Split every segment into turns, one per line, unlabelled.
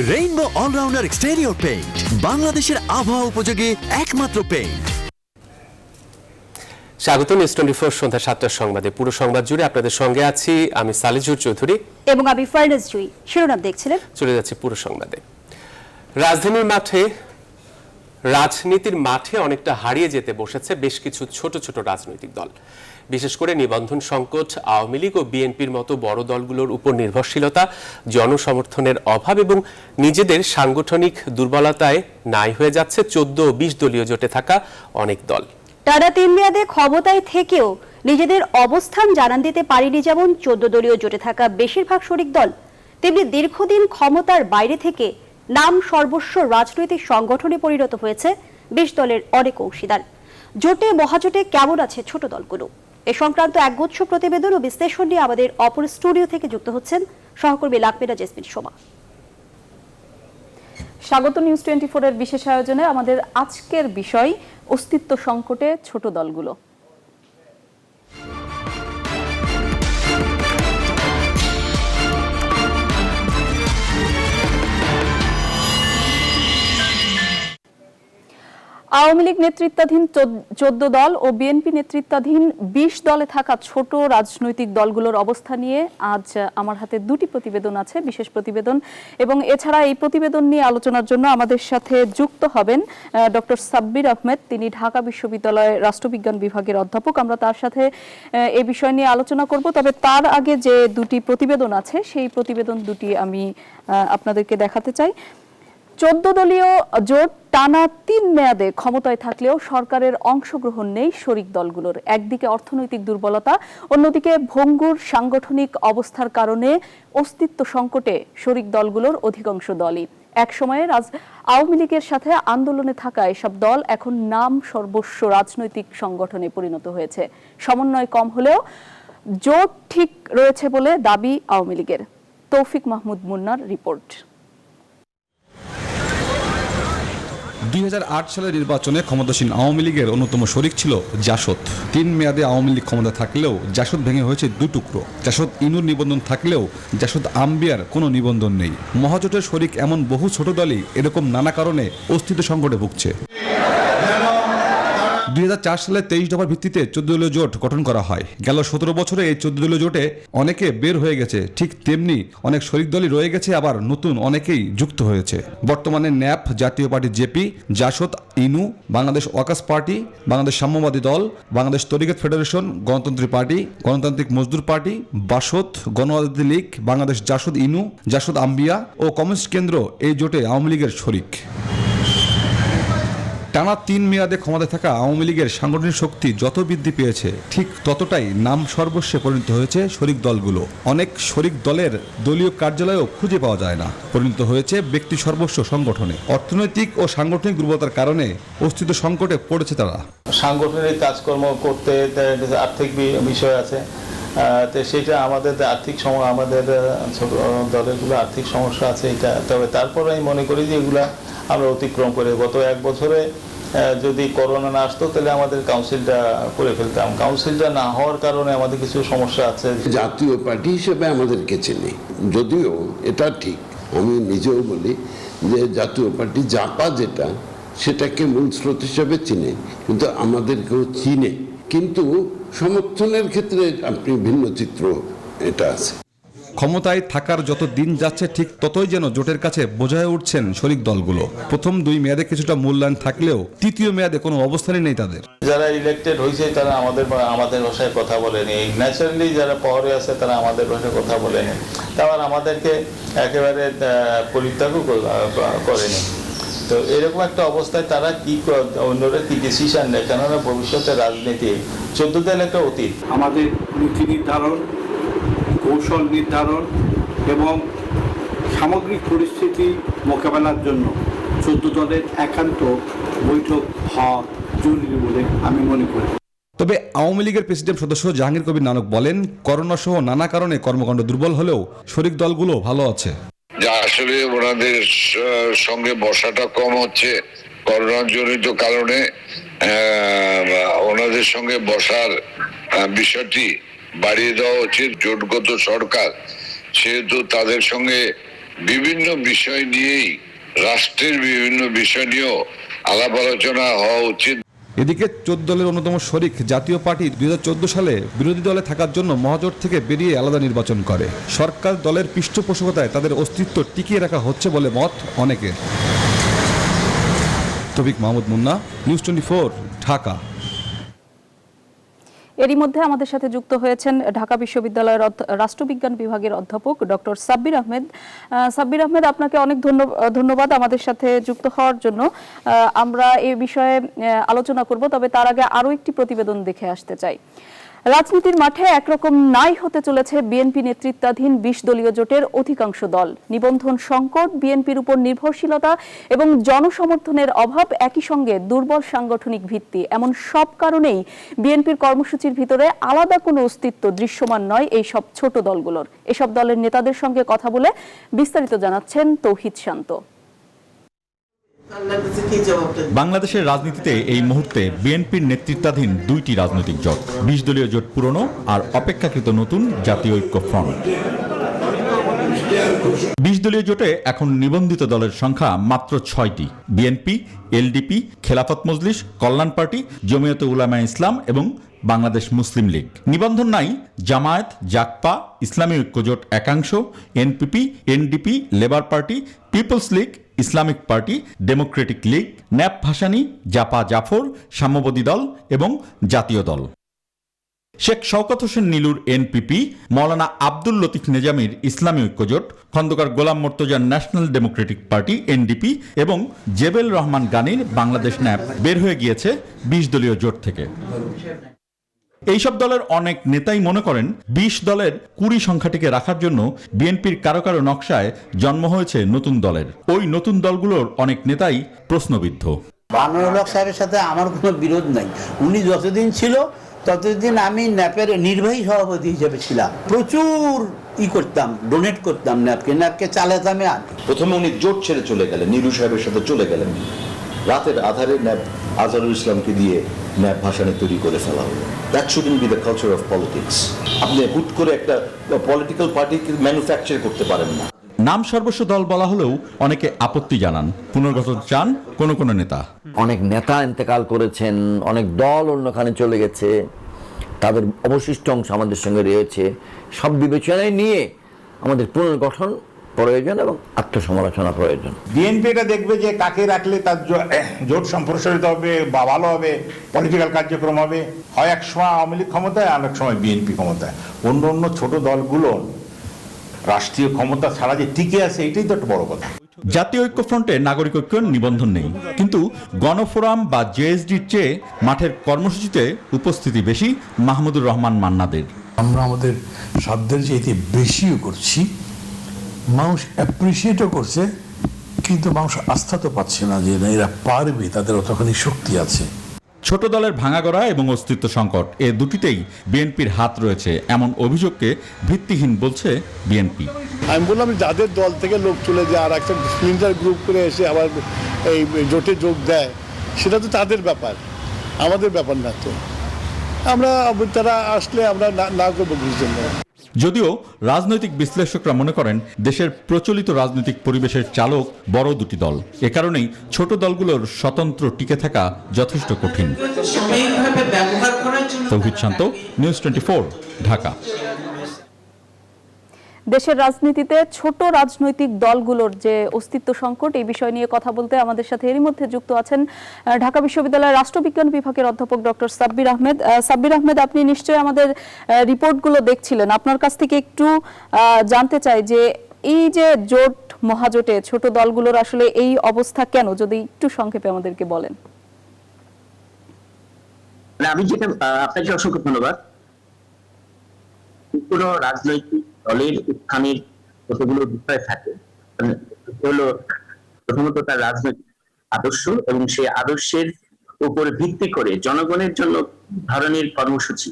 Rainbow allrounder exterior paint, বাংলাদেশের আবহাওয়া উপযোগী একমাত্র পেইন্ট।
স্বাগত নিউজ 24 সন্ধ্যা 7টার সংবাদে। পুরো সংবাদ জুড়ে আপনাদের সঙ্গে আছি আমি সালিজুর চৌধুরী
এবং আমি ফারনাজ জুই। শিরোনাম দেখছিলেন,
চলে যাচ্ছে পুরো সংবাদে। রাজনীতির মাঠে অনেকটা হারিয়ে যেতে বসেছে বেশ কিছু ছোট ছোট রাজনৈতিক দল। বিশেষ করে নিবন্ধন সংকট, আওয়ামী লীগ ও বিএনপির মতো বড় দলগুলোর উপর নির্ভরশীলতা, জনসমর্থনের অভাব এবং নিজেদের সাংগঠনিক দুর্বলতায় নাই হয়ে যাচ্ছে 14 ও 20 দলীয় জোটে থাকা অনেক দল।
টানা 3 মেয়াদে ক্ষমতায় থেকেও নিজেদের অবস্থান জানান দিতে পারেনি যেমন 14 দলীয় জোটে থাকা বেশিরভাগ শরিক দল, তেমনি দীর্ঘদিন ক্ষমতার বাইরে থেকে নাম সর্বস্ব রাজনৈতিক সংগঠনে পরিণত হয়েছে 20 দলের অনেক অংশীদার। জোটে মহাজোটে কেমন আছে ছোট দলগুলো, এ সংক্রান্ত একগুচ্ছ প্রতিবেদন ও বিশ্লেষণ নিয়ে আমাদের অপর স্টুডিও থেকে যুক্ত হচ্ছেন সহকর্মী লাকমিনা জেসমিন সোমা।
স্বাগত নিউজ 24 এর বিশেষ আয়োজনে। আমাদের আজকের বিষয় অস্তিত্ব সংকটে ছোট দলগুলো। আওয়ামী লীগ নেতৃত্বাধীন 14 দল ও বিএনপি নেতৃত্বাধীন 20 দলে থাকা ছোট রাজনৈতিক দলগুলোর অবস্থা নিয়ে আজ আমার হাতে দুটি প্রতিবেদন আছে, বিশেষ প্রতিবেদন। এবং এছাড়া এই প্রতিবেদন নিয়ে আলোচনার জন্য আমাদের সাথে যুক্ত হবেন ডক্টর সাব্বির আহমেদ। তিনি ঢাকা বিশ্ববিদ্যালয়ের রাষ্ট্রবিজ্ঞান বিভাগের অধ্যাপক। আমরা তার সাথে এই বিষয় নিয়ে আলোচনা করব। তবে তার আগে যে দুটি প্রতিবেদন আছে সেই প্রতিবেদন দুটি আমি আপনাদেরকে দেখাতে চাই। 14 দলীয় জোট টানা 3 মেয়াদে ক্ষমতায় থাকলেও সরকারের অংশগ্রহণ নেই শরিক দলগুলোর। একদিকে অর্থনৈতিক দুর্বলতা, অন্যদিকে ভঙ্গুর সাংগঠনিক অবস্থার কারণে অস্তিত্ব সংকটে শরিক দলগুলোর অধিকাংশ দলই। এক সময়ে আওয়ামী লীগের সাথে আন্দোলনে থাকা এসব দল এখন নাম সর্বস্ব রাজনৈতিক সংগঠনে পরিণত হয়েছে। সমন্বয় কম হলেও জোট ঠিক রয়েছে বলে দাবি আওয়ামী লীগের। তৌফিক মাহমুদ মুন্নার রিপোর্ট।
2008 সালের নির্বাচনে ক্ষমতাসীন আওয়ামী লীগের অন্যতম শরিক ছিল জাসদ। 3 মেয়াদে আওয়ামী লীগ ক্ষমতা থাকলেও জাসদ ভেঙে হয়েছে 2 টুকরো। জাসদ ইনুর নিবন্ধন থাকলেও জাসদ আম্বিয়ার কোনো নিবন্ধন নেই। মহাজোটের শরিক এমন বহু ছোট দলই এরকম নানা কারণে অস্তিত্ব সংকটে ভুগছে। 2004 সালে 23 দফার ভিত্তিতে 14 দলীয় জোট গঠন করা হয়। গেল 17 বছরে এই 14 দলীয় জোটে অনেকে বের হয়ে গেছে, ঠিক তেমনি অনেক শরিক দলই রয়ে গেছে, আবার নতুন অনেকেই যুক্ত হয়েছে। বর্তমানে ন্যাপ, জাতীয় পার্টি জেপি, জাসদ, ইনু, বাংলাদেশ ওয়াকার্স পার্টি, বাংলাদেশ সাম্যবাদী দল, বাংলাদেশ তরিকত ফেডারেশন, গণতন্ত্রী পার্টি, গণতান্ত্রিক মজদুর পার্টি, বাসদ, গণআজাদী লীগ, বাংলাদেশ জাসদ ইনু, জাসদ আম্বিয়া ও কমিউনিস্ট কেন্দ্র এই জোটে আওয়ামী লীগের শরিক। টানা 3 মেয়াদে ক্ষমতায় থাকা আওয়ামী লীগের সাংগঠনিক শক্তি যত বৃদ্ধি পেয়েছে, ঠিক ততটাই নাম সর্বস্বে পরিণত হয়েছে শরিক দলগুলো। অনেক শরিক দলের দলীয় কার্যালয়ও খুঁজে পাওয়া যায় না, পরিণত হয়েছে ব্যক্তি সর্বস্ব সংগঠনে। অর্থনৈতিক ও সাংগঠনিক দুর্বলতার কারণে অস্তিত্ব সংকটে পড়েছে তারা।
সাংগঠনিক কাজকর্ম করতে আর্থিক বিষয় আছে, তো সেটা আমাদের আমাদের ছোট দলেরগুলো আর্থিক সমস্যা আছে এটা। তবে তারপরে আমি মনে করি যে এগুলা আমরা অতিক্রম করে গত 1 বছরে যদি করোনা না আসতো তাহলে আমাদের কাউন্সিলটা করে ফেলতাম। কাউন্সিলটা না হওয়ার কারণে আমাদের কিছু সমস্যা আছে।
জাতীয় পার্টি হিসেবে আমাদেরকে চেনে, যদিও এটা ঠিক, আমি নিজেও বলি যে জাতীয় পার্টি জাপা যেটা সেটাকে মূল স্রোত হিসেবে চিনে, কিন্তু আমাদেরকেও চিনে, কিন্তু সমর্থনের ক্ষেত্রে আপনি ভিন্ন চিত্র এটা আছে।
ক্ষমতায় থাকার যত দিন যাচ্ছে ঠিক ততই যেন জোটের কাছে বোঝা হয়ে উঠছেন শরিক দলগুলো। প্রথম 2 মেয়াদে কিছুটা মূল্যায়ন থাকলেও তৃতীয় মেয়াদে কোনো অবস্থানই নেই তাদের।
যারা ইলেক্টেড হয়েছে তারা আমাদের ভাষায় কথা বলেনি, ন্যাচারালি যারা পাওয়ারে আছে তারা আমাদের ভাষায় কথা বলেনি, তারপর আমাদেরকে একেবারে পরিত্যাগও করেনি। তো এরকম একটা অবস্থায় তারা কি অন্যরা কি ডিসিশন নেয়, কেননা ভবিষ্যতে রাজনীতি 14 দল একটা অতীত।
আমাদের নীতি নির্ধারণ, কৌশল নির্ধারণ এবং সামগ্রিক পরিস্থিতি মোকাবেলার জন্য 14 দলের একান্ত বৈঠক হওয়া জরুরি বলে আমি মনে করি।
তবে আওয়ামী লীগের প্রেসিডেন্ট সদস্য জাহাঙ্গীর কবির নানক বলেন, করোনা সহ নানা কারণে কর্মকাণ্ড দুর্বল হলেও শরিক দলগুলো ভালো আছে।
আসলে ওনাদের সঙ্গে বসাটা কম হচ্ছে করোনা জনিত কারণে। ওনাদের সঙ্গে বসার বিষয়টি বাড়িয়ে দেওয়া উচিত। জোটগত সরকার সেহেতু তাদের সঙ্গে বিভিন্ন বিষয় নিয়েই, রাষ্ট্রের বিভিন্ন বিষয় নিয়েও আলাপ আলোচনা হওয়া উচিত।
এদিকে 14 দলের অন্যতম শরিক জাতীয় পার্টি 2014 সালে বিরোধী দলে থাকার জন্য মহাজোট থেকে বেরিয়ে আলাদা নির্বাচন করে। সরকার দলের পৃষ্ঠপোষকতায় তাদের অস্তিত্ব টিকিয়ে রাখা হচ্ছে বলে মত অনেকের। তৌফিক মাহমুদ মুন্না, নিউজ 24, ঢাকা।
এরই মধ্যে আমাদের সাথে যুক্ত হয়েছেন ঢাকা বিশ্ববিদ্যালয়ের রাষ্ট্রবিজ্ঞান বিভাগের অধ্যাপক ডক্টর সাব্বির আহমেদ। সাব্বির আহমেদ, আপনাকে অনেক ধন্যবাদ আমাদের সাথে যুক্ত হওয়ার জন্য। আমরা এই বিষয়ে আলোচনা করব, তবে তার আগে আরও একটি প্রতিবেদন দেখে আসতে চাই। রাজনীতির মাঠে একরকম নাই হতে চলেছে বিএনপি নেতৃত্বাধীন 20 দলীয় জোটের অধিকাংশ দল। নিবন্ধন সংকট, বিএনপির উপর নির্ভরশীলতা এবং জনসমর্থনের অভাব, একই সঙ্গে দুর্বল সাংগঠনিক ভিত্তি, এমন সব কারণেই বিএনপির কর্মসূচির ভিতরে আলাদা কোনো অস্তিত্ব দৃশ্যমান নয় এই সব ছোট দলগুলোর। এসব দলের নেতাদের সঙ্গে কথা বলে বিস্তারিত জানাচ্ছেন তৌহিদ শান্ত।
বাংলাদেশের রাজনীতিতে এই মুহূর্তে বিএনপির নেতৃত্বাধীন 2টি রাজনৈতিক জোট, 20 দলীয় জোট পুরনো আর অপেক্ষাকৃত নতুন জাতীয় ঐক্য ফ্রন্ট। 20 দলীয় জোটে এখন নিবন্ধিত দলের সংখ্যা মাত্র 6টি। বিএনপি, এলডিপি, খেলাফত মজলিস, কল্যাণ পার্টি, জমিয়তে উলামায়ে ইসলাম এবং বাংলাদেশ মুসলিম লীগ। নিবন্ধন নাই জামায়াত, জাকপা, ইসলামী ঐক্যজোট একাংশ, NPP, NDP, Labour Party, People's League, Islamic Party, Democratic League, NAP Bhashani, Japa Zafar, Samyabadi Dal এবং জাতীয় দল। শেখ শওকত হোসেন নীলুর এনপিপি, মৌলানা আব্দুল লতিফ নেজামির ইসলামী ঐক্যজোট, খন্দকার গোলাম মোর্তজার ন্যাশনাল ডেমোক্রেটিক পার্টি এনডিপি এবং জেবেল রহমান গানির বাংলাদেশ ন্যাপ বের হয়ে গিয়েছে 20 দলীয় জোট থেকে। এইসব দলের অনেক নেতাই মনে করেন 20 দলের 20 সংখ্যাটিকে রাখার জন্য বিএনপির কারো কারো নকশায় জন্ম হয়েছে নতুন দলের। ওই নতুন দলগুলোর অনেক নেতাই প্রশ্নবিদ্ধ।
বানরুল হক সাহেবের সাথে আমার কোনো বিরোধ নাই। উনি যতদিন ছিল ততদিন আমি ন্যাপের নির্বাহী সভাপতি হিসেবে ছিলাম। প্রচুর করতাম, ডোনেট করতাম ন্যাপকে চালাতাম।
প্রথমে উনি জোট ছেড়ে চলে গেলেন, নীলু সাহেবের সাথে চলে গেলেন। রাতের আধারে ন্যাপ আজহারুল ইসলামকে দিয়ে ন্যাপ ভাসানী তৈরি করে ফেলা হলো। That shouldn't B the culture of politics. আপনি হুট করে একটা পলিটিক্যাল পার্টিকে ম্যানুফ্যাকচার করতে পারেন না।
নাম সর্বস্ব দল বলা হলেও অনেকে আপত্তি জানান, পুনর্গঠন চান কোন কোন নেতা।
অনেক নেতা ইন্তেকাল করেছেন, অনেক দল অন্যখানে চলে গেছে, তাদের অবশিষ্ট অংশ আমাদের সঙ্গে রয়েছে। সব বিবেচনায় নিয়ে আমাদের পুনর্গঠন প্রয়োজন এবং আত্মসমালোচনা প্রয়োজন।
বিএনপি এটা দেখবে যে কাকে রাখলে তার জোট সম্প্রসারিত হবে বা ভালো হবে, পলিটিক্যাল কার্যক্রম হবে। হয় এক সময় আওয়ামী লীগ ক্ষমতায়, অনেক সময় বিএনপি ক্ষমতায়। অন্য অন্য ছোট দলগুলো রাষ্ট্রীয় ক্ষমতা ছাড়া যে টিকে আছে, এটাই তো একটা বড় কথা।
জাতীয় ঐক্যফ্রন্টে নাগরিক ঐক্য নিবন্ধন নেই, কিন্তু গণফোরাম বা জেএসডির চেয়ে মাঠের কর্মসূচিতে উপস্থিতি বেশি মাহমুদুর রহমান মান্নাদের।
আমরা আমাদের সাধ্যের চাইতে বেশিও করছি, মানুষ অ্যাপ্রিসিয়েটও করছে, কিন্তু মানুষ আস্থা তো পাচ্ছে না যে এরা পারবে, তাদের অতখানি শক্তি আছে।
ছোট দলের ভাঙাগড়া এবং অস্তিত্ব সংকট, এ দুটিতেই বিএনপির হাত রয়েছে এমন অভিযোগকে ভিত্তিহীন বলছে বিএনপি।
আমি বললাম যাদের দল থেকে লোক চলে যায় আর একটা স্প্লিন্টার গ্রুপ করে এসে আবার এই জোটে যোগ দেয়, সেটা তো তাদের ব্যাপার, আমাদের ব্যাপার না। তো আমরা তারা আসলে আমরা না করবো বুঝছেন না।
যদিও রাজনৈতিক বিশ্লেষকরা মনে করেন দেশের প্রচলিত রাজনৈতিক পরিবেশের চালক বড় দুটি দল। এ কারণেই ছোট দলগুলোর স্বতন্ত্র টিকে থাকা যথেষ্ট কঠিন। তৌহিদ শান্ত, নিউজ 24, ঢাকা।
দেশের রাজনীতিতে ছোট রাজনৈতিক দলগুলোর যে অস্তিত্ব সংকট, এই বিষয় নিয়ে কথা বলতে আমাদের সাথে এরই মধ্যে যুক্ত আছেন ঢাকা বিশ্ববিদ্যালয়ের রাষ্ট্রবিজ্ঞান বিভাগের অধ্যাপক ডক্টর সাব্বির আহমেদ। সাব্বির আহমেদ, আপনি নিশ্চয়ই আমাদের রিপোর্টগুলো দেখছিলেন। আপনার কাছ থেকে একটু জানতে চাই যে এই যে জোট মহাজোটে ছোট দলগুলোর আসলে এই অবস্থা কেন, যদি একটু সংক্ষেপে আমাদেরকে বলেন।
আমি যেটা, আপনাকে অসংখ্য ধন্যবাদ। কোনো রাজনৈতিক দলের উত্থানের কতগুলো বিষয় থাকে, হলো প্রথমত তার রাজনৈতিক আদর্শ এবং সেই আদর্শের উপর ভিত্তি করে জনগণের জন্য ধরনের কর্মসূচি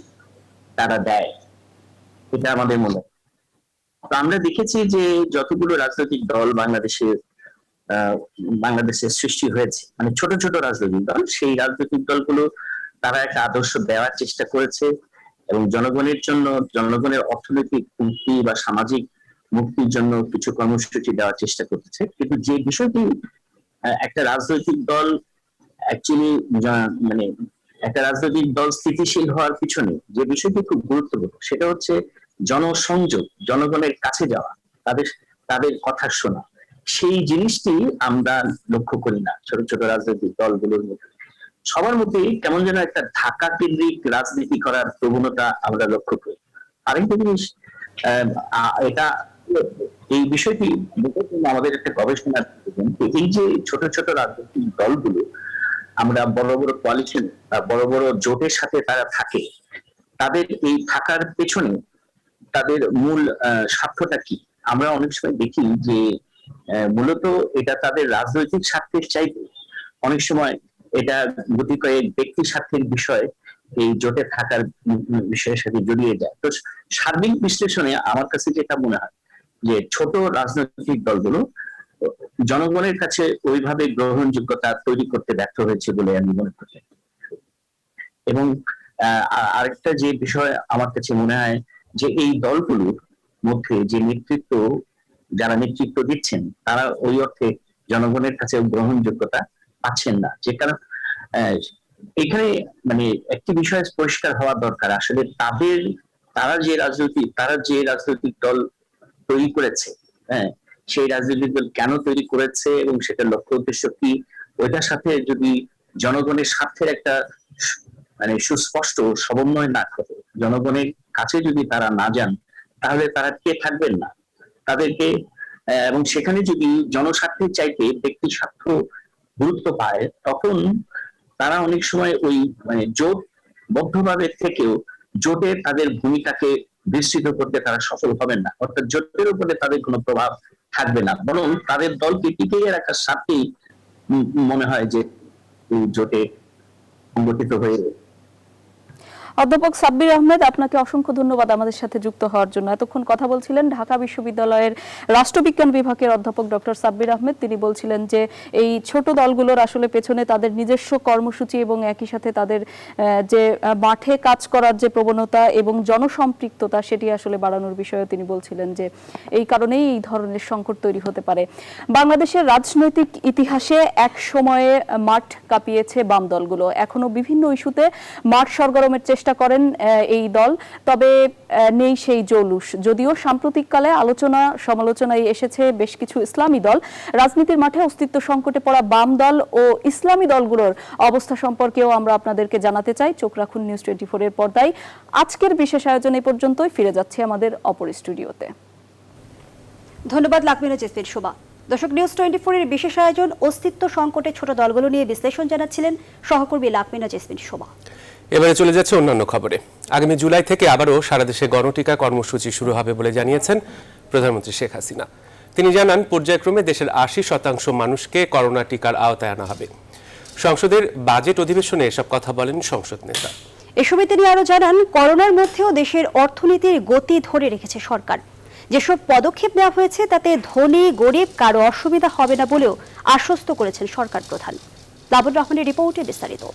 তারা দেয়, এটা আমাদের মনে হয়। আমরা দেখেছি যে যতগুলো রাজনৈতিক দল বাংলাদেশের সৃষ্টি হয়েছে, মানে ছোট ছোট রাজনৈতিক দল, সেই রাজনৈতিক দলগুলো তারা একটা আদর্শ দেওয়ার চেষ্টা করেছে এবং জনগণের জন্য, জনগণের অর্থনৈতিক উন্নতি বা সামাজিক মুক্তির জন্য কিছু কর্মসূচি দেওয়ার চেষ্টা করতেছে, কিন্তু যে বিষয়টি একটা রাজনৈতিক দল অ্যাকচুয়ালি মানে একটা রাজনৈতিক দল স্থিতিশীল হওয়ার পিছনে যে বিষয়টি খুব গুরুত্বপূর্ণ সেটা হচ্ছে জনসংযোগ, জনগণের কাছে যাওয়া, তাদের কথা শোনা। সেই জিনিসটি আমরা লক্ষ্য করি না ছোট ছোট রাজনৈতিক দলগুলোর মধ্যে। সবার মধ্যে কেমন যেন একটা ঢাকা কেন্দ্রিক রাজনীতি করার প্রবণতা আমরা লক্ষ্য করি। আরেকটা জিনিস, এটা এই বিষয়টি আমাদের একটা গবেষণার এই যে ছোট ছোট রাজনৈতিক দলগুলো আমরা বড় বড় কোয়ালিশন বা বড় বড় জোটের সাথে তারা থাকে, তাদের এই থাকার পেছনে তাদের মূল স্বার্থটা কি? আমরা অনেক সময় দেখি যে মূলত এটা তাদের রাজনৈতিক স্বার্থের চাইতে অনেক সময় এটা গুটি কয়েক ব্যক্তি স্বার্থের বিষয় এই জোটে থাকার বিষয়ের সাথে জড়িয়ে যায়। তো সার্বিক বিশ্লেষণে আমার কাছে যেটা মনে হয় যে ছোট রাজনৈতিক দলগুলো জনগণের কাছে ওইভাবে গ্রহণযোগ্যতা তৈরি করতে ব্যর্থ হয়েছে বলে আমি মনে করি। এবং আরেকটা যে বিষয় আমার কাছে মনে হয় যে এই দলগুলোর মধ্যে যে যারা নেতৃত্ব দিচ্ছেন তারা ওই অর্থে জনগণের কাছে গ্রহণযোগ্যতা পাচ্ছেন না। যে কারণ এখানে মানে একটি বিষয় পরিষ্কার হওয়া দরকার, আসলে তারা যে রাজনৈতিক দল তৈরি করেছে, হ্যাঁ, সেই রাজনৈতিক দল কেন তৈরি করেছে এবং সেটার লক্ষ্য উদ্দেশ্য কি, ওইটার সাথে যদি জনগণের স্বার্থের একটা মানে সুস্পষ্ট সমন্বয় না করে, জনগণের কাছে যদি তারা না যান, তাহলে তারা কে থাকবেন না তাদেরকে। এবং সেখানে যদি জনস্বার্থের চাইতে ব্যক্তি স্বার্থ গুরুত্ব পায়, তখন তারা অনেক সময় ওই মানে জোটবদ্ধভাবে থেকেও জোটে তাদের ভূমিকাকে বিস্তৃত করতে তারা সফল হবেন না, অর্থাৎ জোটের উপরে তাদের কোনো প্রভাব থাকবে না, বরং তাদের দলকে টিকিয়ে রাখার স্বার্থেই মনে হয় যে জোটে সংগঠিত হয়ে।
অধ্যাপক সাব্বির আহমেদ, আপনাকে অসংখ্য ধন্যবাদ আমাদের সাথে যুক্ত হওয়ার জন্য। এতক্ষণ কথা বলছিলেন ঢাকা বিশ্ববিদ্যালয়ের রাষ্ট্রবিজ্ঞান বিভাগের অধ্যাপক ডক্টর সাব্বির আহমেদ। তিনি বলছিলেন যে এই ছোট দলগুলোর আসলে পেছনে তাদের নিজস্ব কর্মসূচি এবং একই সাথে তাদের যে মাঠে কাজ করার যে প্রবণতা এবং জনসম্পৃক্ততা সেটি আসলে বাড়ানোর বিষয়ে তিনি বলছিলেন যে এই কারণেই এই ধরনের সংকট তৈরি হতে পারে। বাংলাদেশের রাজনৈতিক ইতিহাসে এক সময়ে মাঠ কাঁপিয়েছে বাম দলগুলো, এখনো বিভিন্ন ইস্যুতে মাঠ সরগরমের চেষ্টা করেন এই দল, তবে নেই সেই জৌলুস। যদিও সাম্প্রতিককালে আলোচনা সমালোচনায় এসেছে বেশ কিছু ইসলামী দল, রাজনীতির মাঠে অস্তিত্ব সংকটে পড়া বাম দল ও ইসলামী দলগুলোর অবস্থা সম্পর্কেও আমরা আপনাদেরকে জানাতে চাই। চোখ রাখুন নিউজ 24 এর পর্দায়। আজকের বিশেষ আয়োজন এই পর্যন্তই। ফিরে যাচ্ছি আমাদের অপর স্টুডিওতে।
ধন্যবাদ লাকমিনা জেসমিন শোভা। দর্শক, নিউজ 24 এর বিশেষ আয়োজন অস্তিত্ব সংকটে ছোট দলগুলো নিয়ে বিশ্লেষণ জানাচ্ছিলেন সহকর্মী লাকমিনা জেসমিন শোভা।
এবারে চলে যাচ্ছে অন্যান্য খবরে। আগামী জুলাই থেকে আবারও সারা দেশে গণটিকা কর্মসূচি শুরু হবে বলে জানিয়েছেন প্রধানমন্ত্রী শেখ হাসিনা। তিনি জানান, পর্যায়ক্রমে দেশের 80% মানুষকে করোনা টিকার আওতায় আনা হবে। সংসদের বাজেট অধিবেশনে এসব কথা বলেন সংসদ নেতা।
এ সময় তিনি আরো জানান, করোনার মধ্যেও দেশের অর্থনীতির গতি ধরে রেখেছে সরকার। যেসব পদক্ষেপ নেওয়া হয়েছে তাতে ধনী গরিব কারো অসুবিধা হবে না বলেও আশ্বস্ত করেছেন সরকার প্রধান। লাবুর রহমানের রিপোর্টে বিস্তারিত।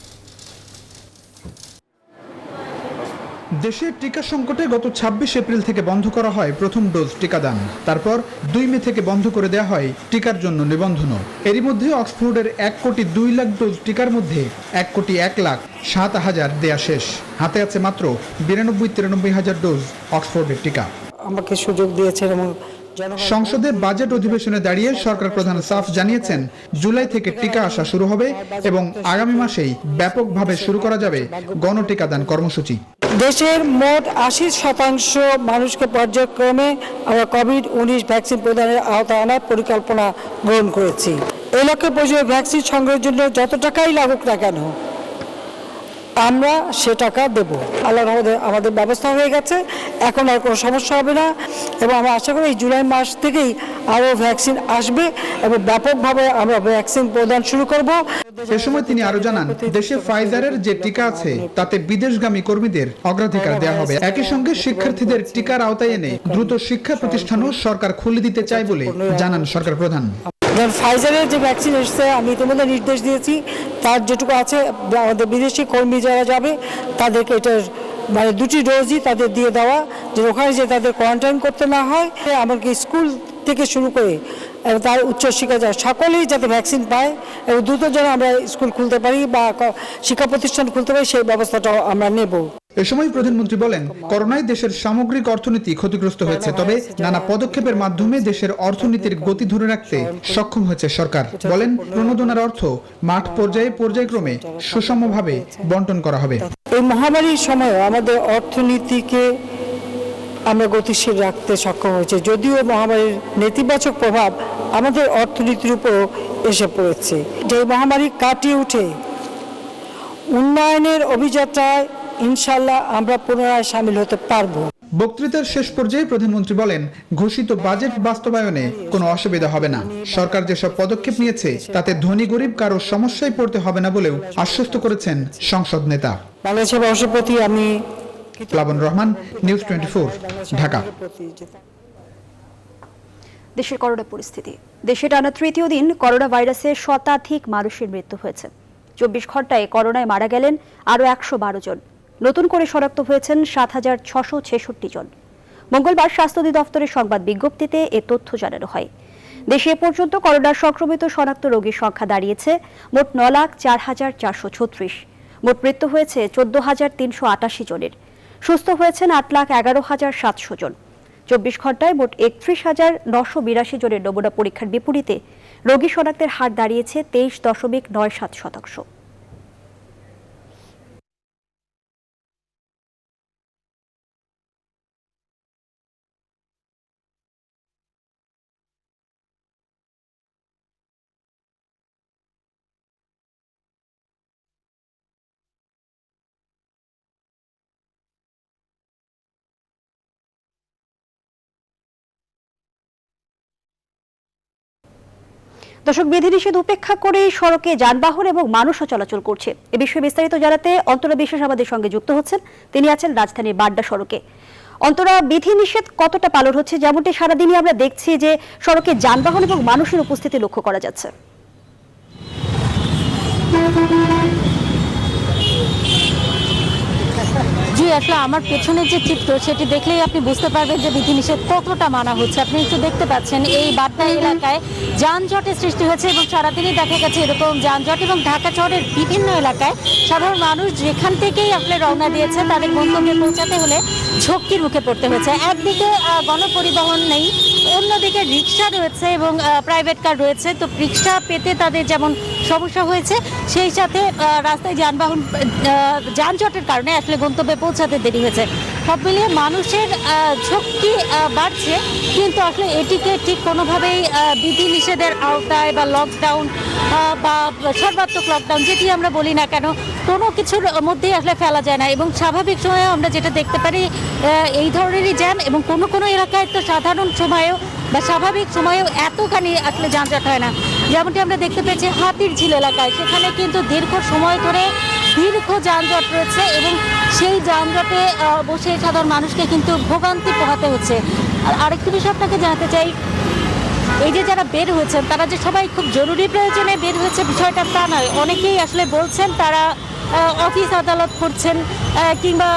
দেশের টিকা সংকটে গত 26 এপ্রিল থেকে বন্ধ করা হয় প্রথম ডোজ টিকাদান। তারপর 2 মে থেকে বন্ধ করে দেওয়া হয় টিকার জন্য নিবন্ধনও। এরই মধ্যে অক্সফোর্ডের 1,02,00,000 ডোজ টিকার মধ্যে 1,01,07,000 দেয়া শেষ। হাতে আছে মাত্র 92-93,000 ডোজ অক্সফোর্ডের টিকা।
আমাকে সুযোগ দিয়েছেন এবং
সংসদে বাজেট অধিবেশনে দাঁড়িয়ে সরকার প্রধান সাফ জানিয়েছেন, জুলাই থেকে টিকা আসা শুরু হবে এবং আগামী মাসেই ব্যাপকভাবে শুরু করা যাবে গণটিকাদান কর্মসূচি।
দেশের মোট 80% মানুষকে পর্যায়ক্রমে আমরা কোভিড-19 ভ্যাকসিন প্রদানের আওতায় আনার পরিকল্পনা গ্রহণ করেছি। এই লক্ষ্যে প্রয়োজনীয় ভ্যাকসিন সংগ্রহের জন্য যত টাকাই লাগুক না কেন আমরা সে টাকা দেব। আল্লাহর রহমতে আমাদের ব্যবস্থা হয়ে গেছে, এখন আর কোনো সমস্যা হবে না এবং আমরা আশা করি এই জুলাই মাস থেকেই আরও ভ্যাকসিন আসবে এবং ব্যাপকভাবে আমরা ভ্যাকসিন প্রদান শুরু করব।
এ সময় তিনি আরো জানান, দেশে ফাইজারের যে টিকা আছে তাতে বিদেশগামী কর্মীদের অগ্রাধিকার দেওয়া হবে। একই সঙ্গে শিক্ষার্থীদের টিকার আওতায় এনে দ্রুত শিক্ষা প্রতিষ্ঠানও সরকার খুলে দিতে চায় বলে জানান সরকার প্রধান।
ফাইজারের যে ভ্যাকসিন এসেছে আমি ইতিমধ্যে নির্দেশ দিয়েছি, তার যেটুকু আছে আমাদের বিদেশি কর্মী যারা যাবে তাদেরকে এটার মানে 2টি ডোজই তাদের দিয়ে দেওয়া, যে ওখানে যে তাদের কোয়ারেন্টাইন করতে না হয়। এমনকি স্কুল থেকে শুরু করে তার উচ্চশিক্ষা যায় সকলেই যাতে ভ্যাকসিন পায় এবং দ্রুত যেন আমরা স্কুল খুলতে পারি বা শিক্ষা প্রতিষ্ঠান খুলতে পারি, সেই ব্যবস্থাটাও আমরা নেব।
এ সময় প্রধানমন্ত্রী বলেন, করোনায় দেশের সামগ্রিক অর্থনীতি ক্ষতিগ্রস্ত হয়েছে, তবে নানা পদক্ষেপের মাধ্যমে দেশের অর্থনীতির গতি ধরে রাখতে সক্ষম হয়েছে সরকার। বলেন, প্রণোদনার অর্থ মাঠ পর্যায়ে পর্যায়ক্রমে সুষমভাবে বন্টন করা হবে।
এই মহামারীর সময় আমাদের অর্থনীতিকে আমরা গতিশীল রাখতে সক্ষম হয়েছে, যদিও মহামারীর নেতিবাচক প্রভাব আমাদের অর্থনীতির উপর এসে পড়েছে। যে মহামারী কাটিয়ে উঠে উন্নয়নের অভিযাত্রায় ইনশাল্লাহ আমরা পুনরায় সামিল হতে পারবো।
বক্তৃতার শেষ পর্যায়ে প্রধানমন্ত্রী বলেন, ঘোষিত বাজেট বাস্তবায়নে কোনো অসুবিধা হবে না। সরকার যেসব পদক্ষেপ নিয়েছে তাতে ধনী গরিব কারো সমস্যায় পড়তে হবে না বলেও আশ্বস্ত করেছেন সংসদ নেতা।
বাংলাদেশের রাষ্ট্রপতি আমি
প্লাবন রহমান, নিউজ 24, ঢাকা।
দেশের করোনা পরিস্থিতি। দেশে টানা তৃতীয় দিন করোনা ভাইরাসে শতাধিক মানুষের মৃত্যু হয়েছে। 24 ঘন্টায় করোনায় মারা গেলেন আরও 112 জন। নতুন করে শনাক্ত হয়েছেন 7,666 জন। মঙ্গলবার স্বাস্থ্য অধিদপ্তরের সংবাদ বিজ্ঞপ্তিতে এ তথ্য জানানো হয়। দেশে এ পর্যন্ত করোনা সংক্রমিত শনাক্ত রোগীর সংখ্যা দাঁড়িয়েছে মোট 9,04,436। মোট মৃত্যু হয়েছে 14,388 জনের। সুস্থ হয়েছেন 8,11,700 জন। 24 ঘন্টায় মোট 31,982 জনের নমুনা পরীক্ষার বিপরীতে রোগী শনাক্তের হার দাঁড়িয়েছে 23.97%। দর্শক, বিধিনিষেধ উপেক্ষা করে সড়কে যানবাহন এবং মানুষও চলাচল করছে। এ বিষয়ে বিস্তারিত জানাতে অন্তরা বিশ্বাস আমাদের সঙ্গে যুক্ত হচ্ছেন। তিনি আছেন রাজধানীর বাড্ডা সড়কে। অন্তরা, বিধিনিষেধ কতটা পালন হচ্ছে? যেমনটি সারাদিনই আমরা দেখছি যে সড়কে যানবাহন এবং মানুষের উপস্থিতি লক্ষ্য করা যাচ্ছে।
জি, আসলে আমার পেছনের যে চিত্র সেটি দেখলেই আপনি বুঝতে পারবেন যে বিধিনিষেধ কতটা মানা হচ্ছে। আপনি একটু দেখতে পাচ্ছেন এই বাড্ডা এলাকায় যানজটের সৃষ্টি হয়েছে এবং সারাদিনই দেখা গেছে এরকম যানজট, এবং ঢাকা শহরের বিভিন্ন এলাকায় সাধারণ মানুষ যেখান থেকেই আসলে রওনা দিয়েছে তাদের গন্তব্যে পৌঁছাতে হলে ঝক্কির মুখে পড়তে হয়েছে। একদিকে গণপরিবহন নেই, অন্যদিকে রিক্সা রয়েছে এবং প্রাইভেট কার রয়েছে। তো রিক্সা পেতে তাদের যেমন সমস্যা হয়েছে, সেই সাথে রাস্তায় যানজটের কারণে আসলে গন্তব্যে পৌঁছাতে দেরি হয়েছে। সব মিলিয়ে মানুষের ঝক্কি বাড়ছে, কিন্তু আসলে এটিকে ঠিক কোনোভাবেই বিধিনিষেধের আওতায় বা লকডাউন বা সর্বাত্মক লকডাউন যেটি আমরা বলি না কেন, কোনো কিছুর মধ্যেই আসলে ফেলা যায় না। এবং স্বাভাবিক সময়ে আমরা যেটা দেখতে পারি এই ধরনেরই জ্যাম, এবং কোনো কোনো এলাকায় তো সাধারণ সময়েও বা স্বাভাবিক সময়েও এতখানি আসলে যানজট হয় না। যেমনটি আমরা দেখতে পেয়েছি হাতিরঝিল এলাকায়, সেখানে কিন্তু দীর্ঘ সময় ধরে দীর্ঘ যানজট রয়েছে এবং সেই যানজটে বসে সাধারণ মানুষকে কিন্তু ভোগান্তি পোহাতে হচ্ছে। আর আরেকটি বিষয় আপনাকে জানাতে চাই, এই যে যারা বের হয়েছেন তারা যে সবাই খুব জরুরি প্রয়োজনে বের হয়েছে বিষয়টা তা নয়। অনেকেই আসলে বলছেন তারা অফিস আদালত করছেন কিংবা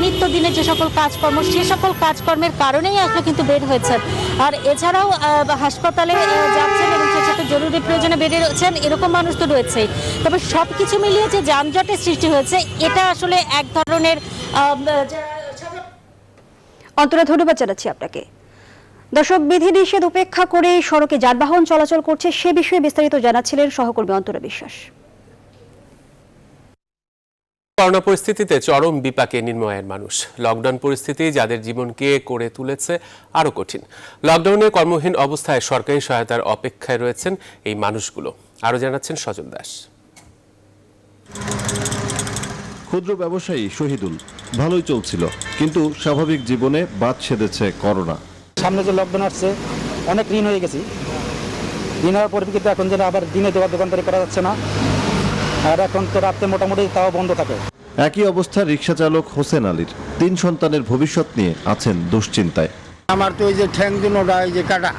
নিত্যদিনের যে সকল কাজকর্ম, সে সকল কাজকর্মের কারণেই আসলে কিন্তু বের হয়েছেন। আর এছাড়াও হাসপাতালে যাচ্ছেন এবং সে সাথে জরুরি প্রয়োজনে বেরিয়েছেন, এরকম মানুষ তো রয়েছেই। তবে সব কিছু মিলিয়ে যে যানজটের সৃষ্টি হয়েছে, এটা আসলে এক ধরনের।
অন্তরা, ধন্যবাদ জানাচ্ছি আপনাকে। দর্শক, বিধিনিষেধ উপেক্ষা করে সড়কে যানবাহন চলাচল করছে সে বিষয়ে বিস্তারিত জানাচ্ছিলেন সহকর্মী অন্তরা বিশ্বাস।
করোনা পরিস্থিতিতে চরম বিপাকে নির্ময়ের মানুষ। লকডাউন পরিস্থিতি যাদের জীবনকে করে তুলেছে আরো কঠিন। লকডাউনে কর্মহীন অবস্থায় সরকারি সহায়তার অপেক্ষায় রয়েছেন এই মানুষগুলো। আরো জানাচ্ছেন সজল দাস।
ক্ষুদ্র ব্যবসায়ী শহীদুল ভালোই চলছিল, কিন্তু স্বাভাবিক জীবনে বাদ সেধেছে করোনা।
সামনে যে লকডাউন আসছে, অনেক ঋণ হয়ে গেছি। ঋণ হওয়ার পরিপ্রেক্ষিতে এখন যেন আবার দিনে দোকানদারি করা যাচ্ছে না, আর এখন তো রাতে মোটামুটি তাও বন্ধ থাকে।
একই অবস্থা রিক্সা চালক হোসেন আলীর। 3 সন্তানের ভবিষ্যৎ নিয়ে আছেন দুশ্চিন্তায়।
আমার তো এই যে ঠ্যাং দুনোটা এই যে কাটা,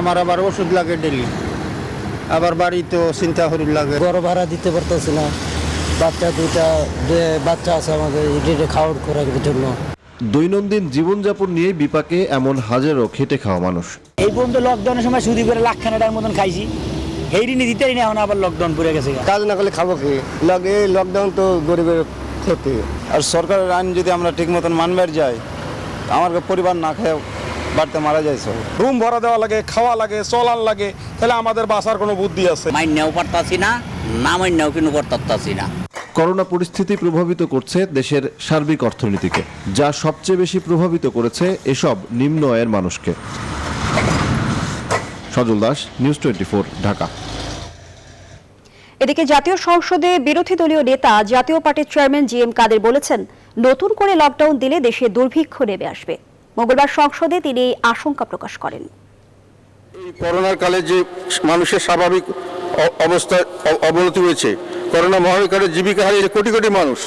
আমার আবার ওষুধ লাগে ডেলি, আবার বাড়ি তো চিন্তা করি লাগে।
ঘর ভাড়া দিতে পারতেছি না,
বাচ্চা বাচ্চা আছে আমাদের এটা খাওয়ার খোরাকের জন্য।
দৈনন্দিন জীবনযাপন নিয়ে বিপাকে এমন হাজারো খেটে খাওয়া মানুষ।
এই পর্যন্ত লকডাউনের সময় সুদি করে লাখখানাটার মতন খাইছি, এই ঋণে দিতেই না, এখন আবার লকডাউন পড়ে গেছে। কাজ না করলে খাবো কি? লকডাউন তো গরিবের ক্ষতি। আর সরকারের আইন যদি আমরা ঠিক মতন মানবার যাই, আমার পরিবার না খেয়ে বাড়িতে মারা যায়। সব
রুম ভাড়া দেওয়া লাগে, খাওয়া লাগে, চলার লাগে, তাহলে আমাদের বাঁচার কোনো বুদ্ধি আছে?
মাইন্যাও পারতাছি না, না মাইন্যাও কিন্তু করতাছি না।
করোনা পরিস্থিতি প্রভাবিত করছে দেশের সার্বিক অর্থনীতিকে, যা সবচেয়ে বেশি প্রভাবিত করেছে এসব নিম্ন আয়ের মানুষকে। সজল দাস, নিউজ 24, ঢাকা।
এদিকে জাতীয় সংসদে বিরোধী দলীয় নেতা জাতীয় পার্টির চেয়ারম্যান জিএম কাদের বলেছেন, নতুন করে লকডাউন দিলে দেশে দুর্ভিক্ষ নেমে আসবে। মঙ্গলবার সংসদে তিনি এই আশঙ্কা প্রকাশ করেন।
এই করোনার কালে যে মানুষের স্বাভাবিক অবস্থায় অবনতি হয়েছে, করোনা মহামারীর জীবিকা হারিয়ে কোটি কোটি মানুষ,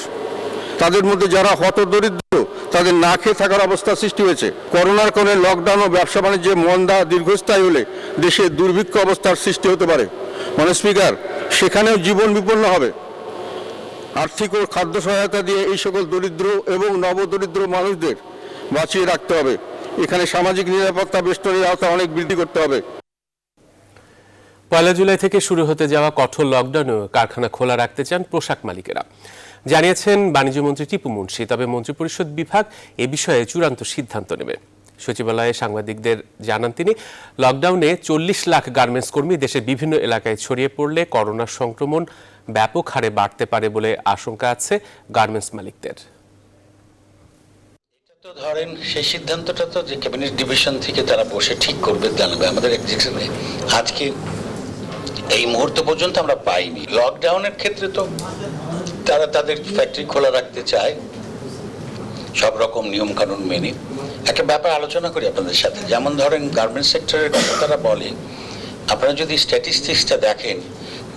তাদের মধ্যে যারা হতদরিদ্র, তাদের না খেয়ে থাকার অবস্থা সৃষ্টি হয়েছে। করোনার কারণে লকডাউন ও ব্যবসা বাণিজ্যে মন্দা দীর্ঘস্থায়ী হলে দেশে দুর্ভিক্ষ অবস্থার সৃষ্টি হতে পারে। মানে স্পিকার, সেখানেও জীবন বিপন্ন হবে। আর্থিক ও খাদ্য সহায়তা দিয়ে এই সকল দরিদ্র এবং নবদরিদ্র মানুষদের বাঁচিয়ে রাখতে হবে। এখানে সামাজিক নিরাপত্তা বেষ্টনীর আওতা অনেক বৃদ্ধি করতে হবে।
1 জুলাই থেকে শুরু হতে যাওয়া কঠোর লকডাউনে কারখানা খোলা রাখতে চান পোশাক মালিকেরা, জানিয়েছেন বাণিজ্যমন্ত্রী টিপু মুনশি। তবে মন্ত্রিপরিষদ বিভাগ এ বিষয়ে চূড়ান্ত সিদ্ধান্ত নেবে। সচিবালয়ে সাংবাদিকদের জানান তিনি, লকডাউনে 40 লাখ গার্মেন্টস কর্মী দেশের বিভিন্ন এলাকায় ছড়িয়ে পড়লে করোনার সংক্রমণ ব্যাপক হারে বাড়তে পারে বলে আশঙ্কা আছে গার্মেন্টস মালিকদের।
তো ধরেন সেই সিদ্ধান্তটা তো যে ক্যাবিনেট ডিভিশন থেকে তারা বসে ঠিক করবে, জানাবে। আমাদের এক্সিকিউটিভে আজকে এই মুহূর্ত পর্যন্ত আমরা পাইনি। লকডাউনের ক্ষেত্রে তো তারা তাদের ফ্যাক্টরি খোলা রাখতে চায় সব রকম নিয়ম কানুন মেনে। একটা ব্যাপার আলোচনা করি আপনাদের সাথে, যেমন ধরেন গার্মেন্টস সেক্টরের কথা তারা বলে, আপনারা যদি স্ট্যাটিস্টিক্সটা দেখেন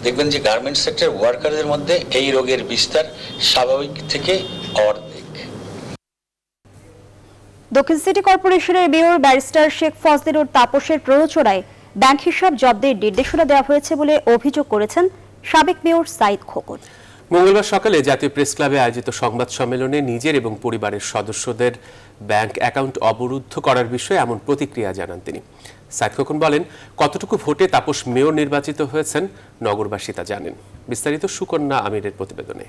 দেখবেন যে গার্মেন্টস সেক্টর ওয়ার্কারদের মধ্যে এই রোগের বিস্তার স্বাভাবিক থেকে অর্ধেক।
দক্ষিণ সিটি কর্পোরেশনের মেয়র ব্যারিস্টার শেখ ফজলিনুর তাপসের প্ররোচনায় ব্যাংক হিসাব জব্দের নির্দেশনা দেওয়া হয়েছে বলে অভিযোগ করেছেন সাবেক মেয়র সাইদ খোকন।
মঙ্গলবার সকালে জাতীয় প্রেস ক্লাবে আয়োজিত সংবাদ সম্মেলনে নিজের এবং পরিবারের সদস্যদের ব্যাংক অ্যাকাউন্ট অবরুদ্ধ করার বিষয়ে এমন প্রতিক্রিয়া জানান তিনি। সাইদ খোকন বলেন, কতটুকু ভোটে তাপস মেয়র নির্বাচিত হয়েছেন নগরবাসী তা জানেন। বিস্তারিত সুকন্যা আমিরের প্রতিবেদনে।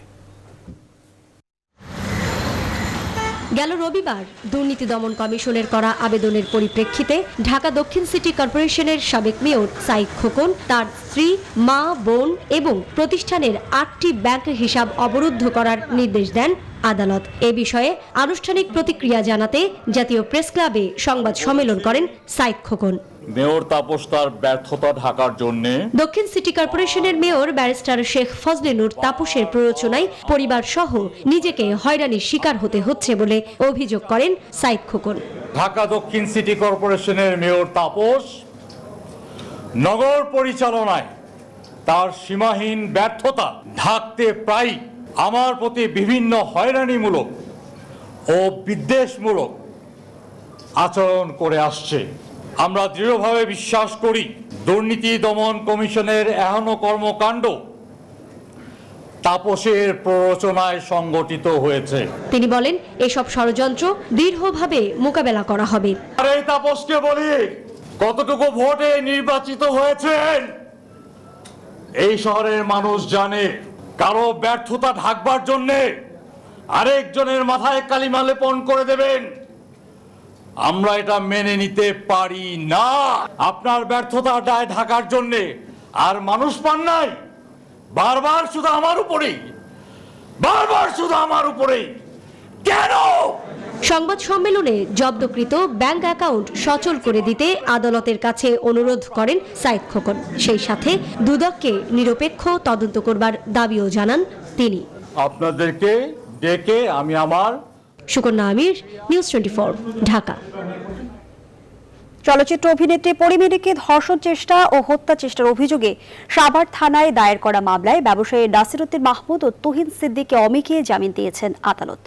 গেল রবিবার দুর্নীতি দমন কমিশনের করা আবেদনের পরিপ্রেক্ষিতে ঢাকা দক্ষিণ সিটি কর্পোরেশনের সাবেক মেয়র সাইদ খোকন তার স্ত্রী, মা, বোন এবং প্রতিষ্ঠানের 8টি ব্যাংক হিসাব অবরুদ্ধ করার নির্দেশ দেন আদালত। এ বিষয়ে আনুষ্ঠানিক প্রতিক্রিয়া জানাতে জাতীয় প্রেস ক্লাবে সংবাদ সম্মেলন করেন সাইদ খোকন।
মেয়র তাপস তার ব্যর্থতা ঢাকার জন্য
দক্ষিণ সিটি কর্পোরেশনের মেয়র ব্যারিস্টার শেখ ফজলিনুর তাপসের প্ররোচনায় পরিবার সহ নিজেকে হয়রানির শিকার হতে হচ্ছে বলে অভিযোগ করেন সাইদ খোকন।
ঢাকা দক্ষিণ সিটি কর্পোরেশনের মেয়র তাপস নগর পরিচালনায় তার সীমাহীন ব্যর্থতা ঢাকতে প্রায় আমার প্রতি বিভিন্ন হয়রানিমূলক ও বিদ্বেষমূলক আচরণ করে আসছে। আমরা দৃঢ়ভাবে বিশ্বাস করি দুর্নীতি দমন কমিশনের এহেন কর্মকাণ্ড তাপসের প্ররোচনায় সংগঠিত হয়েছে।
তিনি বলেন, এসব ষড়যন্ত্র দৃঢ়ভাবে মোকাবেলা করা হবে।
আর এই তাপসকে বলি, কতটুকু ভোটে নির্বাচিত হয়েছেন এই শহরের মানুষ জানে। কারো ব্যর্থতা ঢাকবার জন্যে আরেকজনের মাথায় কালিমা লেপন করে দেবেন, আমরা এটা মেনে নিতে পারি না। আপনার ব্যর্থতার দায় ঢাকার জন্যে আর মানুষ পান নাই, বারবার শুধু আমার উপরেই কেন?
সংবাদ সম্মেলনে জব্দকৃত ব্যাংক অ্যাকাউন্ট সচল করে দিতে আদালতের কাছে অনুরোধ করেন সাইদ খোকন। সেই সাথে দুদককে নিরপেক্ষ তদন্ত করবার দাবিও জানান তিনি।
আপনাদেরকে ডেকে আমি আমার
সুকন্যা আমির, নিউজ 24, ঢাকা।
চলচ্চিত্র অভিনেত্রী পরিমণিকে ধর্ষণ চেষ্টা ও হত্যা চেষ্টার অভিযোগে সাভার থানায় দায়ের করা মামলায় ব্যবসায়ী নাসিরউদ্দিন মাহমুদ ও তুহিন সিদ্দিককে অমিকে জামিন দিয়েছেন আদালত।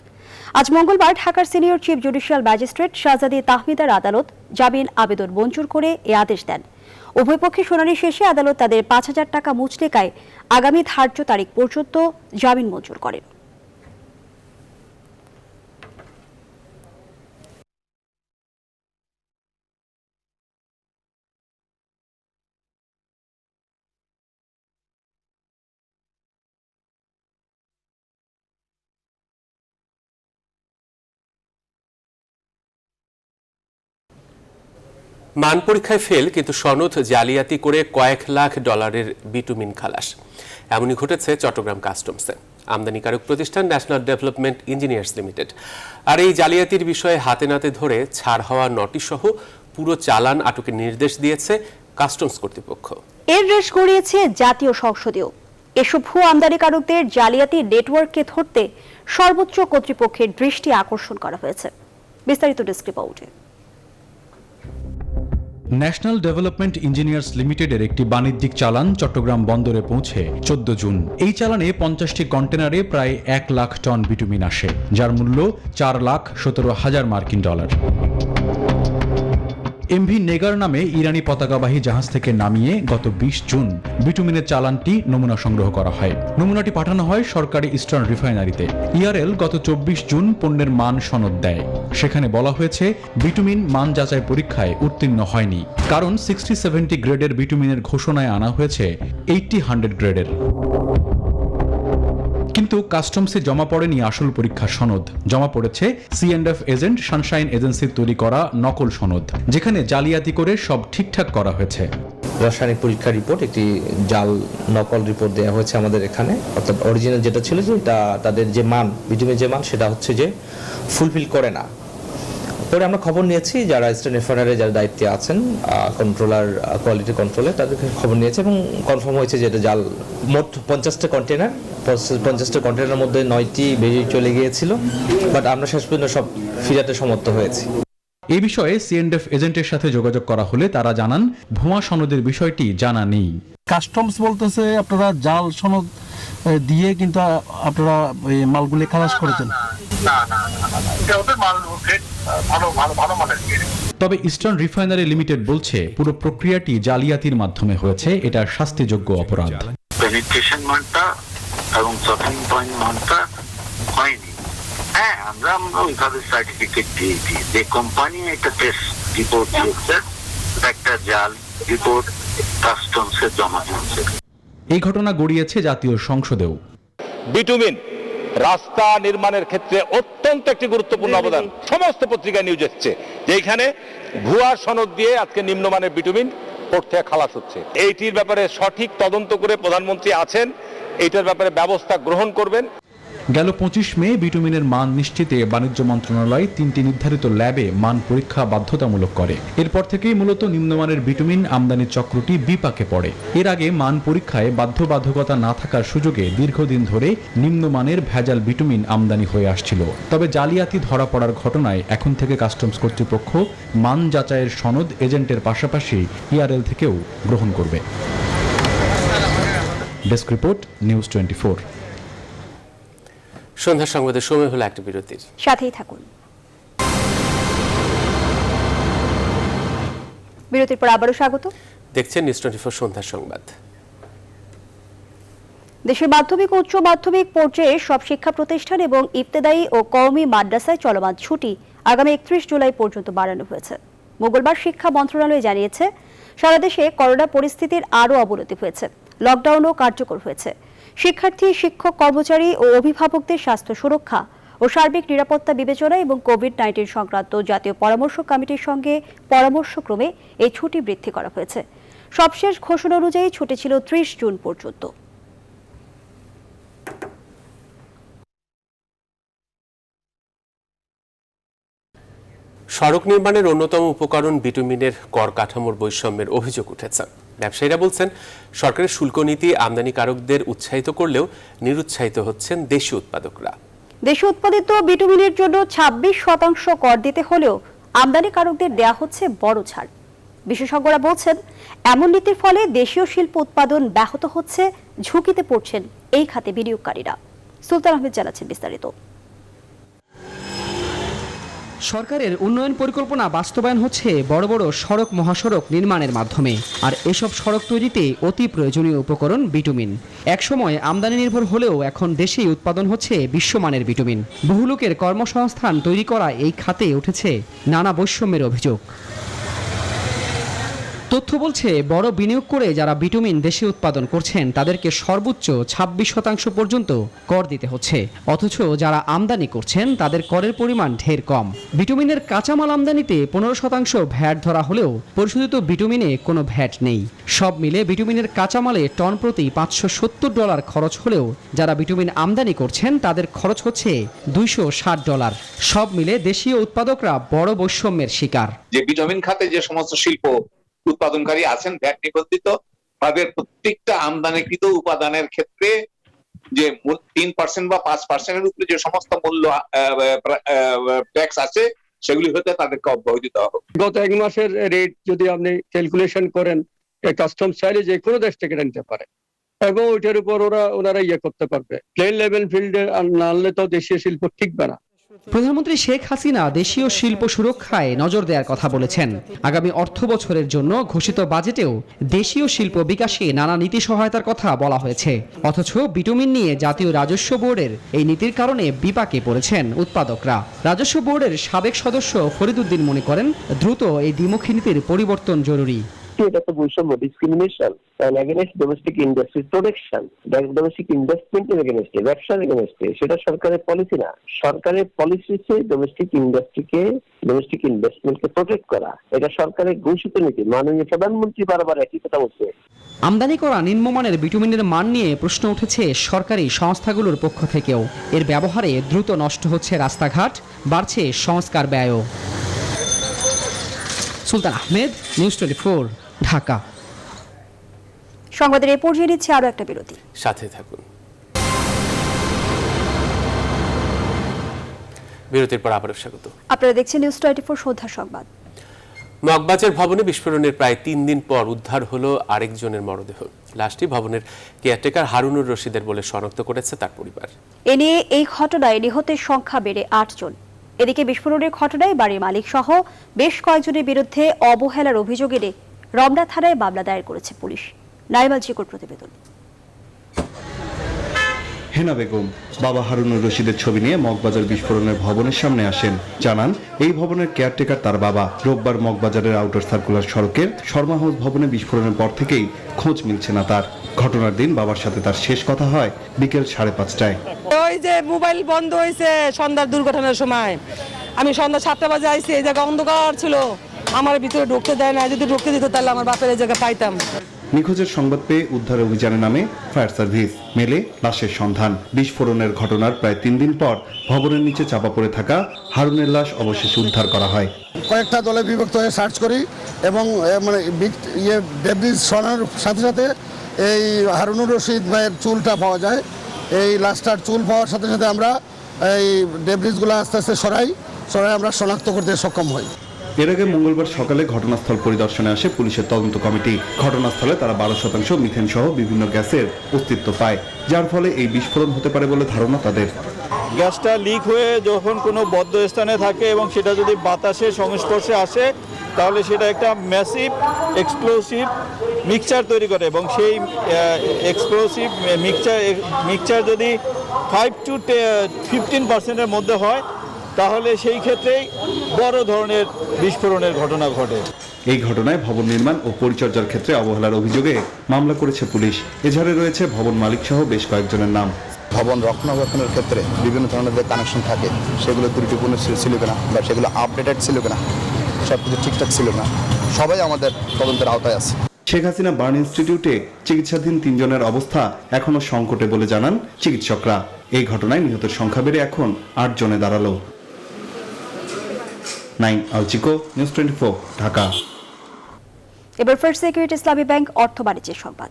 আজ মঙ্গলবার ঢাকার সিনিয়র চিফ জুডিশিয়াল ম্যাজিস্ট্রেট শাহজাদি তাহমিদার আদালত জামিন আবেদন মঞ্জুর করে এ আদেশ দেন। উভয় পক্ষে শুনানি শেষে আদালত তাদের ৫,০০০ টাকা মুচলেকায় আগামী ধার্য তারিখ পর্যন্ত জামিন মঞ্জুর করেন।
মান পরীক্ষায় ফেল কিন্তু সনদ জালিয়াতি করে কয়েক লাখ ডলারের বিটুমিন খালাস, এমনই ঘটেছে চট্টগ্রাম কাস্টমসে। আমদানিকারক প্রতিষ্ঠান ন্যাশনাল ডেভেলপমেন্ট ইঞ্জিনিয়ার্স লিমিটেড। আর এই জালিয়াতির বিষয়ে হাতে নাতে ধরে ছাড় হওয়া নটি সহ পুরো চালান আটকের নির্দেশ দিয়েছে কাস্টমস কর্তৃপক্ষ।
এর রেশ গড়িয়েছে জাতীয় সংসদেও। এসব ভুয়ো আমদানিকারকদের জালিয়াতি নেটওয়ার্ককে ধরতে সর্বোচ্চ কর্তৃপক্ষের দৃষ্টি আকর্ষণ করা হয়েছে। বিস্তারিত ডেস্ক রিপোর্টে।
ন্যাশনাল ডেভেলপমেন্ট ইঞ্জিনিয়ার্স লিমিটেডের একটি বাণিজ্যিক চালান চট্টগ্রাম বন্দরে পৌঁছে 14 জুন। এই চালানে 50টি কন্টেনারে প্রায় 1 লাখ টন বিটুমিন আসে, যার মূল্য 4,17,000 মার্কিন ডলার। এমভি নেগার নামে ইরানি পতাকাবাহী জাহাজ থেকে নামিয়ে গত 20 জুন বিটুমিনের চালানটি নমুনা সংগ্রহ করা হয়। নমুনাটি পাঠানো হয় সরকারি ইস্টার্ন রিফাইনারিতে। ইআরএল গত 24 জুন পণ্যের মান সনদ দেয়। সেখানে বলা হয়েছে বিটুমিন মান যাচাই পরীক্ষায় উত্তীর্ণ হয়নি, কারণ 60-70 গ্রেডের বিটুমিনের ঘোষণায় আনা হয়েছে 80-100 গ্রেডের। কিন্তু কাস্টমসে জমা পড়েনি আসল পরীক্ষার সনদ, জমা পড়েছে C&F এজেন্ট সানশাইন এজেন্সির তৈরি করা নকল সনদ, যেখানে জালিয়াতি করে সব ঠিকঠাক করা হয়েছে।
রাসায়নিক পরীক্ষা রিপোর্ট, একটি জাল নকল রিপোর্ট দেওয়া হয়েছে আমাদের এখানে, অর্থাৎ অরিজিনাল যেটা ছিল যে এটা তাদের যে মান, বিটুমিনের যে মান সেটা হচ্ছে যে ফুলফিল করে না। পরে আমরা খবর নিয়েছি যারা ইস্টার্ন রিফাইনারি যারা দায়িত্বে আছেন, কন্ট্রোলার, কোয়ালিটি কন্ট্রোলে, তাদেরকে খবর নিয়েছে এবং কনফার্ম হয়েছে যে এটা জাল। মোট 50টা কন্টেনার, 50টা কন্টেনারের মধ্যে 9টি বেরিয়ে চলে গিয়েছিল, বাট আমরা শেষ পর্যন্ত সব ফিরাতে সমর্থ হয়েছি।
এই বিষয়ে C&F এজেন্টের সাথে যোগাযোগ করা হলে তারা জানান ভুয়া সনদের বিষয়টি জানা নেই।
কাস্টমস বলতেছে আপনারা জাল সনদ দিয়ে কিন্তু আপনারা মালগুলি খালাস করেছেন।
তবে ইস্টার্ন রিফাইনারি লিমিটেড বলছে পুরো প্রক্রিয়াটি জালিয়াতির মাধ্যমে হয়েছে, এটা শাস্তিযোগ্য অপরাধ।
পেনিট্রেশন মানটা এবং সফিং পয়েন্ট মানটা হয়নি। হ্যাঁ, আমরা ওইভাবে সার্টিফিকেট দিয়েছি যে কোম্পানি একটা টেস্ট রিপোর্ট দিয়েছে, একটা জাল রিপোর্ট কাস্টমসে জমা দিয়েছে।
এই ঘটনা গড়িয়েছে জাতীয় সংসদেও।
বিটুমিন রাস্তা নির্মাণের ক্ষেত্রে অত্যন্ত একটি গুরুত্বপূর্ণ অবদান। সমস্ত পত্রিকায় নিউজ এসছে যে এখানে ভুয়া সনদ দিয়ে আজকে নিম্নমানের বিটুমিন পোর্ট থেকে খালাস হচ্ছে। এইটির ব্যাপারে সঠিক তদন্ত করে প্রধানমন্ত্রী আছেন, এইটার ব্যাপারে ব্যবস্থা গ্রহণ করবেন।
গেল 25 মে বিটুমিনের মান নিশ্চিতে বাণিজ্য মন্ত্রণালয় 3টি নির্ধারিত ল্যাবে মান পরীক্ষা বাধ্যতামূলক করে। এরপর থেকেই মূলত নিম্নমানের বিটুমিন আমদানির চক্রটি বিপাকে পড়ে। এর আগে মান পরীক্ষায় বাধ্যবাধকতা না থাকার সুযোগে দীর্ঘদিন ধরে নিম্নমানের ভেজাল বিটুমিন আমদানি হয়ে আসছিল। তবে জালিয়াতি ধরা পড়ার ঘটনায় এখন থেকে কাস্টমস কর্তৃপক্ষ মান যাচাইয়ের সনদ এজেন্টের পাশাপাশি ইআরএল থেকেও গ্রহণ করবে। Desk report, news 24।
সন্ধ্যার সংবাদের সময় হলো একটা বিরতির,
সাথেই থাকুন। বিরতির পর আবারও স্বাগত।
দেখছেন নিউজ 24 সন্ধ্যার সংবাদ।
দেশের মাধ্যমিক ও উচ্চ মাধ্যমিক পর্যায়ে সব শিক্ষা প্রতিষ্ঠান এবং ইবতেদায়ী ও কওমি মাদ্রাসায় চলমান ছুটি আগামী 31 জুলাই পর্যন্ত বাড়ানো হয়েছে। মঙ্গলবার শিক্ষা মন্ত্রণালয় জানিয়েছে, সারা দেশে করোনা পরিস্থিতির আরও অবনতি হয়েছে, লকডাউনও কার্যকর হয়েছে। শিক্ষার্থী, শিক্ষক, কর্মচারী ও অভিভাবকদের স্বাস্থ্য সুরক্ষা ও সার্বিক নিরাপত্তা বিবেচনা এবং কোভিড-19 সংক্রান্ত জাতীয় পরামর্শ কমিটির সঙ্গে পরামর্শক্রমে এই ছুটি বৃদ্ধি করা হয়েছে। সবশেষ ঘোষণা অনুযায়ী ছুটি ছিল 30 জুন পর্যন্ত।
সড়ক নির্মাণের অন্যতম উপকরণ বিটুমিনের কর কাঠামোর বৈষম্যের অভিযোগ উঠেছে। ব্যবসায়ীরা বলছেন, সরকারের শুল্ক নীতি আমদানিকারকদের উৎসাহিত করলেও নিরুৎসাহিত হচ্ছেন দেশীয় উৎপাদকরা।
দেশীয় উৎপাদিত বিটুমিনের জন্য 26% কর দিতে হলেও আমদানিকারকদের দেয়া হচ্ছে বড় ছাড়। বিশেষজ্ঞরা বলছেন, এমন নীতির ফলে দেশীয় শিল্প উৎপাদন ব্যাহত হচ্ছে, ঝুঁকিতে পড়ছেন এই খাতে বিনিয়োগকারীরা। সুলতান আহমেদ জানাচ্ছেন বিস্তারিত।
সরকারের উন্নয়ন পরিকল্পনা বাস্তবায়ন হচ্ছে বড় বড় সড়ক মহাসড়ক নির্মাণের মাধ্যমে, আর এসব সড়ক তৈরিতে অতি প্রয়োজনীয় উপকরণ বিটুমিন। একসময় আমদানি নির্ভর হলেও এখন দেশেই উৎপাদন হচ্ছে বিশ্বমানের বিটুমিন। বহু লোকের কর্মসংস্থান তৈরি করা এই খাতে উঠেছে নানা বৈষম্যের অভিযোগ। তথ্য বলছে বড় বিনিয়োগ করে যারা বিটুমিন দেশে উৎপাদন করছেন তাদেরকে সর্বোচ্চ 26% পর্যন্ত কর দিতে হচ্ছে, অথচ যারা আমদানি করছেন তাদের করের পরিমাণ ঢের কম। বিটুমিনের কাঁচামাল আমদানিতে 15% ভ্যাট ধরা হলেও পরিশোধিত বিটুমিনে কোনো ভ্যাট নেই। সব মিলে বিটুমিনের কাঁচামালে টন প্রতি $570 খরচ হলেও যারা বিটুমিন আমদানি করছেন তাদের খরচ হচ্ছে $260। সব মিলে দেশীয় উৎপাদকরা বড় বৈষম্যের শিকার।
যে বিটুমিন খাতে যে সমস্ত শিল্প উৎপাদনকারী আছেন ভ্যাট নিবন্ধিত, তাদের প্রত্যেকটা আমদানিকৃত উপাদানের ক্ষেত্রে যে 3% বা 5% উপরে যে সমস্ত মূল্য ট্যাক্স আছে সেগুলি হতে তাদেরকে অব্যাহতি দেওয়া হবে।
গত 1 মাসের রেট যদি আপনি ক্যালকুলেশন করেন, কাস্টমস চাইলে যে কোনো দেশ থেকে নিতে পারে এবং ওইটার উপর ওনারা করতে পারবে। প্লেন লেভেল ফিল্ডে না আনলে তো দেশীয় শিল্প টিকবে না।
প্রধানমন্ত্রী শেখ হাসিনা দেশীয় শিল্প সুরক্ষায় নজর দেওয়ার কথা বলেছেন। আগামী অর্থ বছরের জন্য ঘোষিত বাজেটেও দেশীয় শিল্প বিকাশে নানা নীতি সহায়তার কথা বলা হয়েছে, অথচ বিটুমিন নিয়ে জাতীয় রাজস্ব বোর্ডের এই নীতির কারণে বিপাকে পড়েছেন উৎপাদকরা। রাজস্ব বোর্ডের সাবেক সদস্য ফরিদ উদ্দিন মনে করেন দ্রুত এই দ্বিমুখী নীতির পরিবর্তন জরুরি।
এটা তো বৈষম্য, discrimination against domestic industry protection, domestic ইনভেস্টমেন্টের এগেইনস্টে, ব্যবসার এগেইনস্টে। সেটা সরকারের পলিসি না। সরকারের পলিসি হচ্ছে ডোমেস্টিক ইন্ডাস্ট্রিকে, ডোমেস্টিক ইনভেস্টমেন্টকে প্রোটেক্ট করা। এটা সরকারের ঘোষিত নীতি। মাননীয় প্রধানমন্ত্রী বারবার একই কথা বলছে।
আমদানি করা নিম্নমানের বিটুমিনের মান নিয়ে প্রশ্ন উঠেছে সরকারি সংস্থাগুলোর পক্ষ থেকেও। এর ব্যবহারে দ্রুত নষ্ট হচ্ছে রাস্তাঘাট, বাড়ছে সংস্কার ব্যয়ও। সুলতান আহমেদ, নিউজ 24, ঢাকা।
সংবাদের এই পর্যায়ে নিচ্ছে আরো একটা বিরতি,
সাথে থাকুন। বিরতির পর আবারও স্বাগত।
আপনারা দেখছেন নিউজ 24 সন্ধ্যা সংবাদ।
মগবাজার ভবনে বিস্ফোরণের প্রায় 3 দিন পর উদ্ধার হলো আরেকজনের মরদেহ। লাশটি ভবনের কেয়ারটেকার হারুনুর রশিদের বলে শনাক্ত করেছে তার পরিবার।
এ নিয়ে এই ঘটনায় নিহতের সংখ্যা বেড়ে 8 জন। এদিকে বিস্ফোরণের ঘটনায় বাড়ির মালিক সহ বেশ কয়েকজনের বিরুদ্ধে অবহেলার অভিযোগ এনে রমনা থানায় মামলা দায়ের করেছে পুলিশ। নাইমাল চিকুর প্রতিবেদন।
হেনা বেগম বাবা হারুনুর রশিদের ছবি নিয়ে মগবাজার বিস্ফোরণের ভবনের সামনে আসেন। জানান এই ভবনের কেয়ারটেকার তার বাবা। রোববার মগবাজারের আউটার সার্কুলার সড়কের শর্মা হাউস ভবনে বিস্ফোরণের পর থেকেই খোঁজ মিলছে না তার। ঘটনার দিন বাবার সাথে তার শেষ কথা হয় বিকেল 5:30টায়।
ওই যে মোবাইল বন্ধ হয়েছে সন্ধ্যার দুর্ঘটনার সময়। আমি সন্ধ্যা 7টা বাজে আইছি, এই জায়গা অন্ধকার ছিল, আমার ভিতরে ঢুকতে দেয় না। যদি ঢুকতে দিত তাহলে আমার বাপের এই জায়গা পাইতাম।
নিখোঁজের সংবাদ পেয়ে উদ্ধার অভিযানে নামে ফায়ার সার্ভিস। মেলে লাশের সন্ধান। বিস্ফোরণের ঘটনার প্রায় 3 দিন পর ভবনের নিচে চাপা পড়ে থাকা হারুনের লাশ অবশেষে উদ্ধার করা হয়।
কয়েকটা দলে বিভক্ত হয়ে সার্চ করি এবং ডেব্রিজ সরানোর সাথে সাথে এই হারুনুর রশিদ ভাইয়ের চুলটা পাওয়া যায়। এই লাশটার চুল পাওয়ার সাথে সাথে আমরা এই ডেব্রিজগুলো আস্তে আস্তে সরাই আমরা শনাক্ত করতে সক্ষম হই।
এর আগে মঙ্গলবার সকালে ঘটনাস্থল পরিদর্শনে আসে পুলিশের তদন্ত কমিটি। ঘটনাস্থলে তারা 12% মিথেন সহ বিভিন্ন গ্যাসের অস্তিত্ব পায়, যার ফলে এই বিস্ফোরণ হতে পারে বলে ধারণা তাদের।
গ্যাসটা লিক হয়ে যখন কোনো বদ্ধ স্থানে থাকে এবং সেটা যদি বাতাসের সংস্পর্শে আসে তাহলে সেটা একটা ম্যাসিভ এক্সপ্লোসিভ মিক্সচার তৈরি করে এবং সেই এক্সপ্লোসিভ মিক্সচার যদি 5 to 15% মধ্যে হয় তাহলে সেই ক্ষেত্রেই বড় ধরনের বিস্ফোরণের ঘটনা ঘটে।
এই ঘটনায় ভবন নির্মাণ ও পরিচর্যার ক্ষেত্রে অবহেলার অভিযোগে মামলা করেছে পুলিশ। এজাহারে রয়েছে ভবন মালিক সহ বেশ কয়েকজনের নাম।
ভবন রক্ষণাবেক্ষণের ক্ষেত্রে বিভিন্ন ধরনের যে কানেকশন থাকে সেগুলো ত্রুটিপূর্ণ ছিল কিনা বা সেগুলো আপডেটেড ছিল কিনা, সব কিছু ঠিকঠাক ছিল না, সবাই আমাদের তদন্তের আওতায় আছে।
শেখ হাসিনা বার্ন ইনস্টিটিউটে চিকিৎসাধীন 3 জনের অবস্থা এখনো সংকটে বলে জানান চিকিৎসকরা। এই ঘটনায় নিহতের সংখ্যা বেড়ে এখন 8 জনে দাঁড়ালো। আলচিকো, নিউজ 24, ঢাকা।
এবার ফার্স্ট সিকিউরিটি ইসলামী ব্যাংক অর্থ বাণিজ্যের সংবাদ।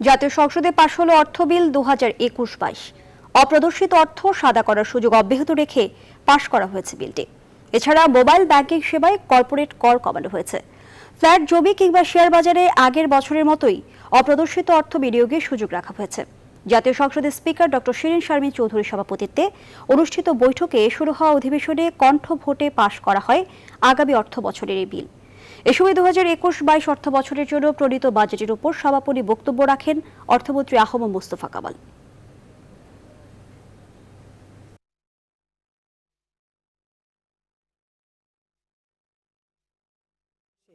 জাতীয় সংসদে পাশ হলো অর্থ বিল 2021-22। অপ্রদর্শিত অর্থ সাদা করার সুযোগ অব্যাহত রেখে পাশ করা হয়েছে বিলটি। এছাড়া মোবাইল ব্যাংকিং সেবায় কর্পোরেট কর কমানো হয়েছে। ফ্ল্যাট, জমি কিংবা শেয়ার বাজারে আগের বছরের মতোই অপ্রদর্শিত অর্থ বিনিয়োগের সুযোগ রাখা হয়েছে। জাতীয় সংসদের স্পিকার ডক্টর শিরিন শারমিন চৌধুরীর সভাপতিত্বে অনুষ্ঠিত বৈঠকে শুরু হওয়া অধিবেশনে কণ্ঠ ভোটে পাশ করা হয় আগামী অর্থ বছরের এই বিল। এ সময় 2021-22 অর্থ বছরের জন্য প্রণীত বাজেটের উপর সমাপনী বক্তব্য রাখেন অর্থমন্ত্রী আহম মোস্তফা কামাল।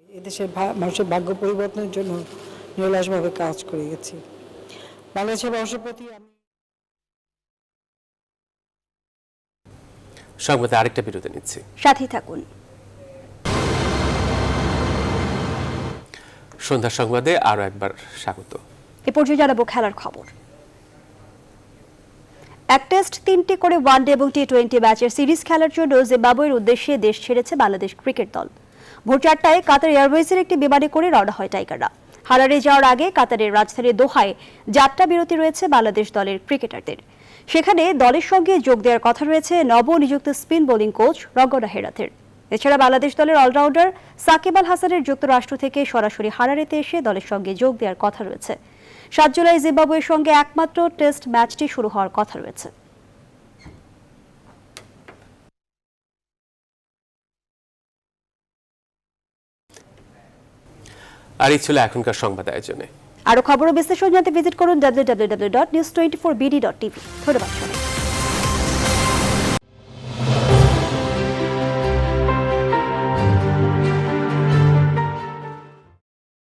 এদেশের মানুষের ভাগ্য পরিবর্তনের জন্য নিরলসভাবে কাজ করে গেছি। বাংলাদেশের মানুষের প্রতি
সংবাদে আরেকটা বিরতি নিচ্ছি,
সাথেই থাকুন।
সন্ধ্যা সংবাদে আরো একবার স্বাগত।
এ পর্যায়ে জানাবো খেলার খবর। এক টেস্ট 3টি করে ওয়ানডে এবং টি20 ম্যাচের সিরিজ খেলার জন্য জিম্বাবুয়ের উদ্দেশ্যে দেশ ছেড়েছে বাংলাদেশ ক্রিকেট দল। ভোর 4টায় কাতার এয়ারওয়েজের একটি বিমানে করে রওনা হয় টাইগাররা। হারারে যাওয়ার আগে কাতারের রাজধানী দোহায় যাত্রা বিরতি রয়েছে বাংলাদেশ দলের ক্রিকেটারদের। সেখানে দলের সঙ্গে যোগ দেওয়ার কথা রয়েছে নবনিযুক্ত স্পিন বোলিং কোচ রঙ্গনা হেরাথের। এছাড়া বাংলাদেশ দলের অলরাউন্ডার সাকিব আল হাসানের যুক্তরাষ্ট্র থেকে সরাসরি হারারেতে এসে দলের সঙ্গে যোগ দেওয়ার কথা রয়েছে। 7 জুলাই জিম্বাবুয়ের সঙ্গে একমাত্র টেস্ট ম্যাচটি শুরু হওয়ার কথা রয়েছে।
আর এই ছিল এখনকার সংবাদ আয়োজনে।
আরো খবর ও বিশ্লেষণ জানতে ভিজিট করুন www.news24bd.tv। ধন্যবাদ।